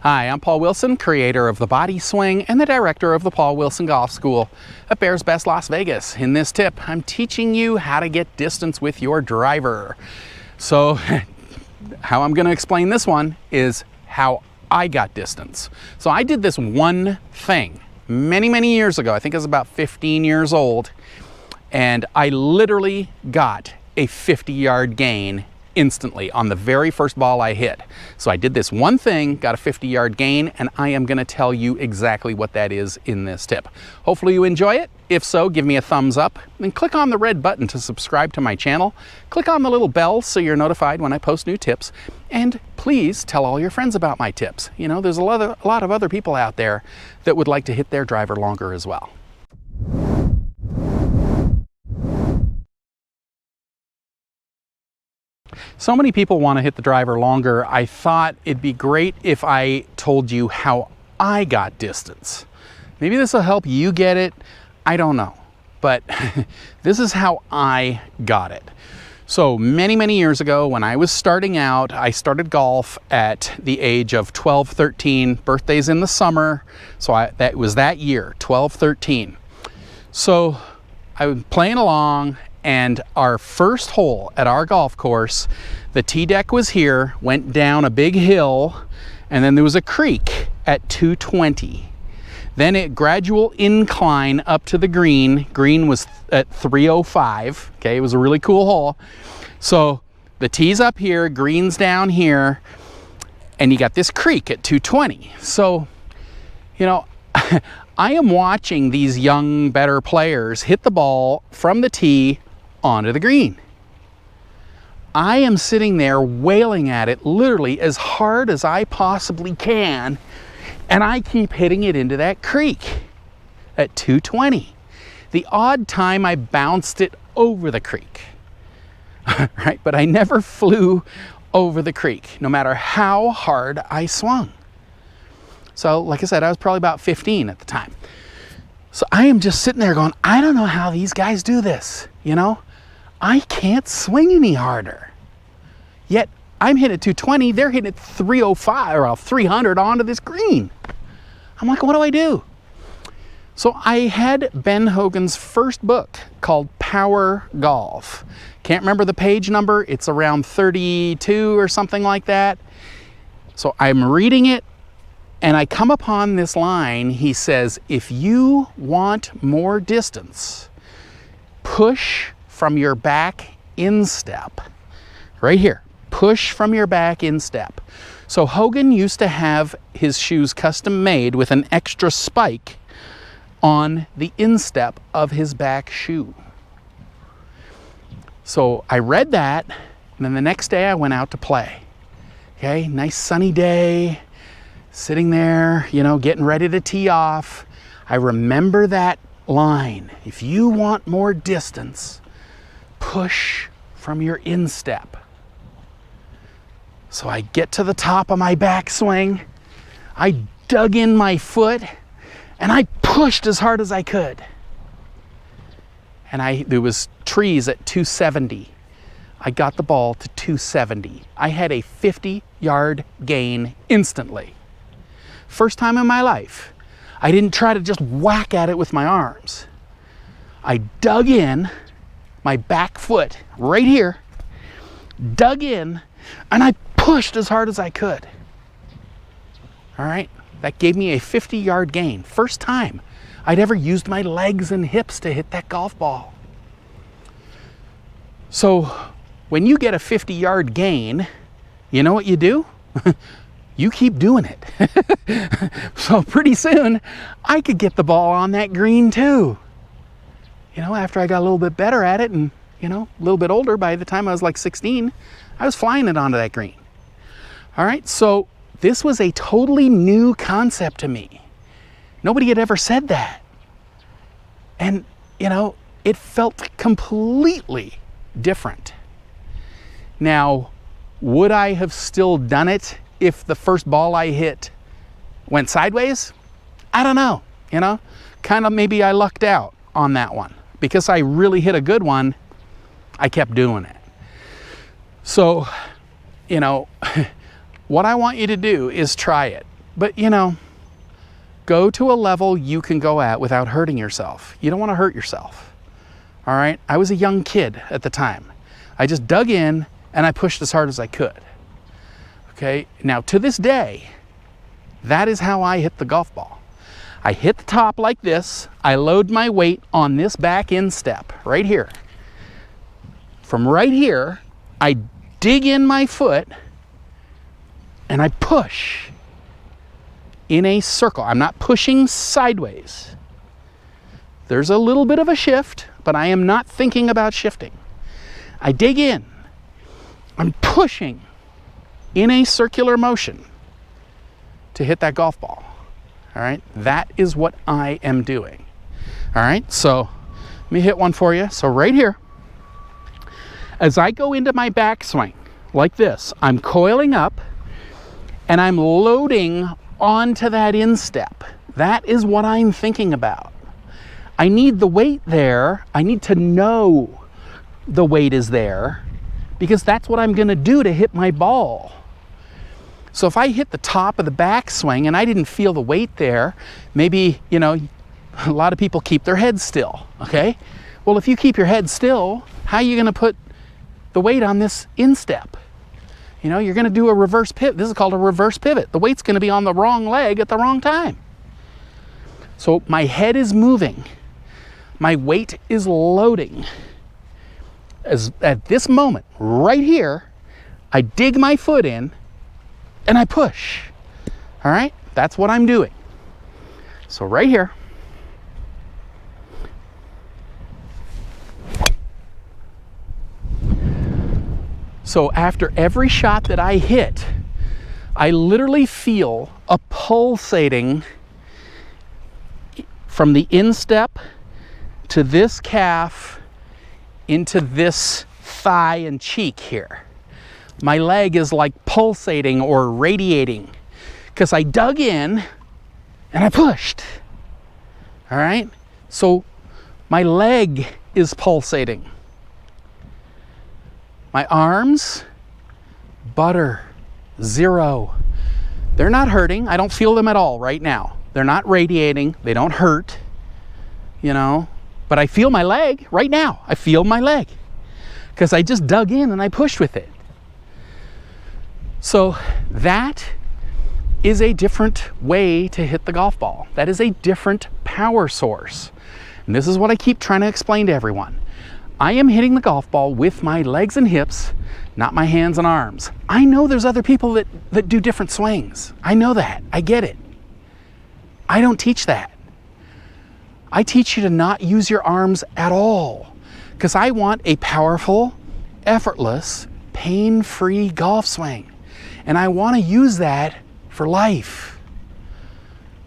Hi, I'm Paul Wilson, creator of the Body Swing and the director of the Paul Wilson Golf School at Bears Best Las Vegas. In this tip, I'm teaching you how to get distance with your driver. So how I'm going to explain this one is how I got distance. So I did this one thing many years ago. I think I was about 15 years old, and I literally got a 50-yard gain instantly on the very first ball I hit. So I did this one thing, got a 50-yard gain, and I am going to tell you exactly what that is in this tip. Hopefully you enjoy it. If so, give me a thumbs up and click on the red button to subscribe to my channel. Click on the little bell so you're notified when I post new tips, and please tell all your friends about my tips. You know, there's a lot of other people out there that would like to hit their driver longer as well. So many people want to hit the driver longer. I thought it'd be great if I told you how I got distance. Maybe this will help you get it. I don't know. But this is how I got it. So many years ago when I was starting out, I started golf at the age of 12, 13, birthdays in the summer. So that was that year, 12, 13. So I was playing along, and our first hole at our golf course, the tee deck was here, went down a big hill, and then there was a creek at 220. Then a gradual incline up to the green. Green was at 305. Okay, it was a really cool hole. So the tee's up here, green's down here, and you got this creek at 220. So, you know, I am watching these young, better players hit the ball from the tee onto the green. I am sitting there wailing at it literally as hard as I possibly can, and I keep hitting it into that creek at 220. The odd time I bounced it over the creek, right? But I never flew over the creek, no matter how hard I swung. So, like I said, I was probably about 15 at the time. So I am just sitting there going, I don't know how these guys do this, you know? I can't swing any harder. Yet I'm hitting at 220, they're hitting at 305 or 300 onto this green. I'm like, what do I do? So I had Ben Hogan's first book called Power Golf. Can't remember the page number. It's around 32 or something like that. So I'm reading it, and I come upon this line. He says, if you want more distance, push from your back instep. Right here, push from your back instep. So Hogan used to have his shoes custom made with an extra spike on the instep of his back shoe. So I read that, and then the next day I went out to play. Okay, nice sunny day, sitting there, you know, getting ready to tee off. I remember that line. If you want more distance, push from your instep. So I get to the top of my backswing, I dug in my foot, and I pushed as hard as I could. And there was trees at 270. I got the ball to 270. I had a 50-yard gain instantly. First time in my life. I didn't try to just whack at it with my arms. I dug in, my back foot right here, dug in, and I pushed as hard as I could. All right, that gave me a 50-yard gain. First time I'd ever used my legs and hips to hit that golf ball. So when you get a 50-yard gain, you know what you do? You keep doing it. So pretty soon I could get the ball on that green too. You know, after I got a little bit better at it and, you know, a little bit older, by the time I was like 16, I was flying it onto that green. All right, so this was a totally new concept to me. Nobody had ever said that. And, you know, it felt completely different. Now, would I have still done it if the first ball I hit went sideways? I don't know, you know, kind of maybe I lucked out on that one. Because I really hit a good one, I kept doing it. So, you know, what I want you to do is try it. But you know, go to a level you can go at without hurting yourself. You don't want to hurt yourself. All right? I was a young kid at the time. I just dug in and I pushed as hard as I could. Okay? Now, to this day, that is how I hit the golf ball. I hit the top like this. I load my weight on this back instep right here. From right here, I dig in my foot and I push in a circle. I'm not pushing sideways. There's a little bit of a shift, but I am not thinking about shifting. I dig in. I'm pushing in a circular motion to hit that golf ball. All right? That is what I am doing. All right? So let me hit one for you. So right here, as I go into my backswing like this, I'm coiling up and I'm loading onto that instep. That is what I'm thinking about. I need the weight there. I need to know the weight is there because that's what I'm going to do to hit my ball. So if I hit the top of the backswing and I didn't feel the weight there, maybe, you know, a lot of people keep their head still, okay? Well, if you keep your head still, how are you going to put the weight on this instep? You know, you're going to do a reverse pivot. This is called a reverse pivot. The weight's going to be on the wrong leg at the wrong time. So my head is moving. My weight is loading. At this moment, right here, I dig my foot in and I push. All right? That's what I'm doing. So right here, so after every shot that I hit, I literally feel a pulsating from the instep to this calf into this thigh and cheek here. My leg is like pulsating or radiating because I dug in and I pushed. All right? So my leg is pulsating. My arms, butter, zero. They're not hurting. I don't feel them at all right now. They're not radiating. They don't hurt, you know. But I feel my leg right now. I feel my leg because I just dug in and I pushed with it. So that is a different way to hit the golf ball. That is a different power source. And this is what I keep trying to explain to everyone. I am hitting the golf ball with my legs and hips, not my hands and arms. I know there's other people that do different swings. I know that. I get it. I don't teach that. I teach you to not use your arms at all because I want a powerful, effortless, pain-free golf swing. And I want to use that for life.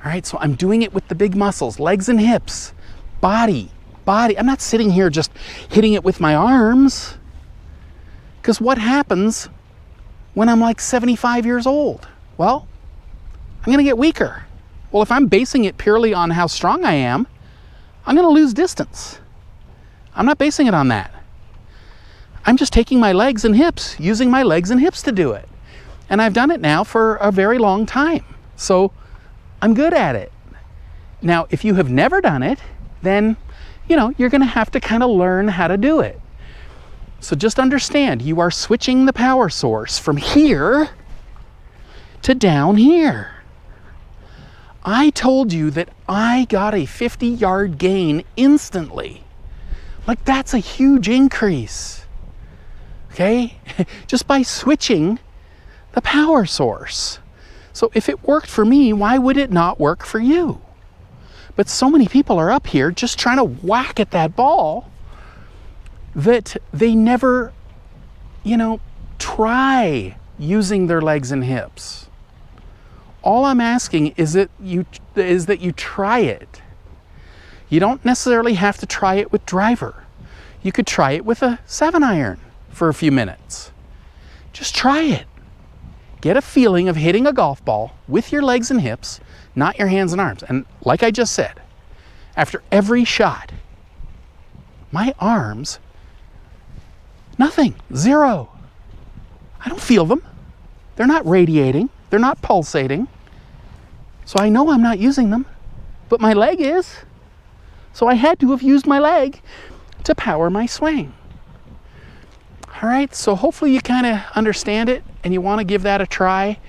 All right, so I'm doing it with the big muscles, legs and hips, body. I'm not sitting here just hitting it with my arms. Because what happens when I'm like 75 years old? Well, I'm going to get weaker. Well, if I'm basing it purely on how strong I am, I'm going to lose distance. I'm not basing it on that. I'm just taking my legs and hips, using my legs and hips to do it. And I've done it now for a very long time. So I'm good at it. Now, if you have never done it, then, you know, you're going to have to kind of learn how to do it. So just understand, you are switching the power source from here to down here. I told you that I got a 50-yard gain instantly. Like, that's a huge increase. Okay? Just by switching the power source. So if it worked for me, why would it not work for you? But so many people are up here just trying to whack at that ball that they never, you know, try using their legs and hips. All I'm asking is that you try it. You don't necessarily have to try it with driver. You could try it with a 7-iron for a few minutes. Just try it. Get a feeling of hitting a golf ball with your legs and hips, not your hands and arms. And like I just said, after every shot, my arms, nothing, zero. I don't feel them. They're not radiating. They're not pulsating. So I know I'm not using them, but my leg is. So I had to have used my leg to power my swing. All right, so hopefully you kind of understand it and you want to give that a try.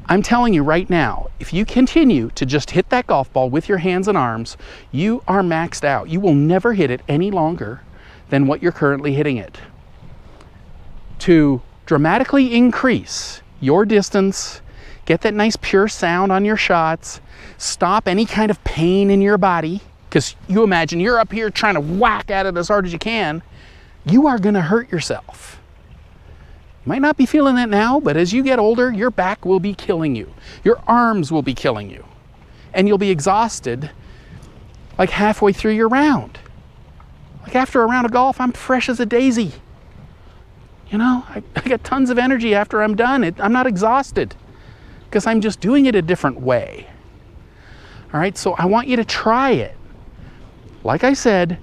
I'm telling you right now, if you continue to just hit that golf ball with your hands and arms, you are maxed out. You will never hit it any longer than what you're currently hitting it. To dramatically increase your distance, get that nice pure sound on your shots, stop any kind of pain in your body, because you imagine you're up here trying to whack at it as hard as you can, you are going to hurt yourself. You might not be feeling that now, but as you get older, your back will be killing you. Your arms will be killing you. And you'll be exhausted like halfway through your round. Like after a round of golf, I'm fresh as a daisy. You know, I got tons of energy after I'm done. I'm not exhausted because I'm just doing it a different way. All right, so I want you to try it. Like I said,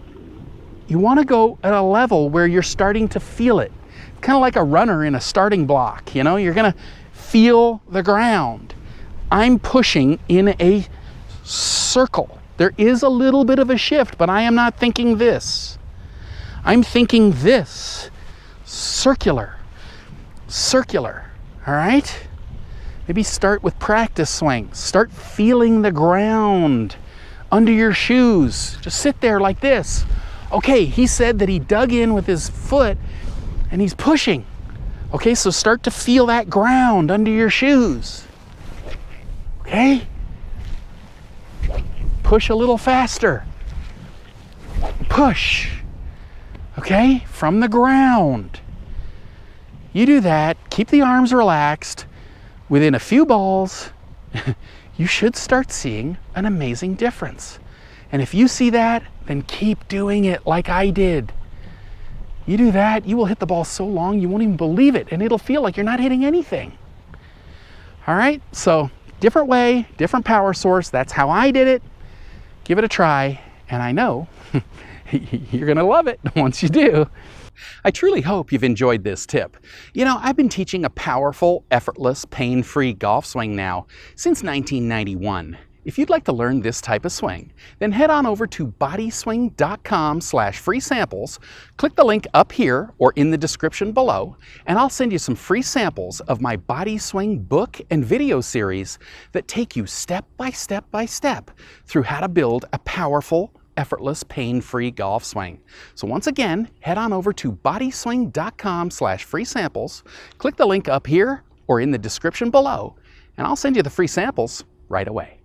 you want to go at a level where you're starting to feel it. Kind of like a runner in a starting block, you know, you're going to feel the ground. I'm pushing in a circle. There is a little bit of a shift, but I am not thinking this. I'm thinking this. Circular. All right? Maybe start with practice swings. Start feeling the ground under your shoes. Just sit there like this. Okay, he said that he dug in with his foot and he's pushing. Okay, so start to feel that ground under your shoes. Okay? Push a little faster. Push. Okay, from the ground. You do that, keep the arms relaxed. Within a few balls, you should start seeing an amazing difference. And if you see that, then keep doing it like I did. You do that, you will hit the ball so long you won't even believe it, and it'll feel like you're not hitting anything. All right, so different way, different power source. That's how I did it. Give it a try, and I know you're gonna love it once you do. I truly hope you've enjoyed this tip. You know, I've been teaching a powerful, effortless, pain-free golf swing now since 1991. If you'd like to learn this type of swing, then head on over to bodyswing.com/free samples, click the link up here or in the description below, and I'll send you some free samples of my Body Swing book and video series that take you step by step through how to build a powerful, effortless, pain-free golf swing. So once again, head on over to bodyswing.com/free samples, click the link up here or in the description below, and I'll send you the free samples right away.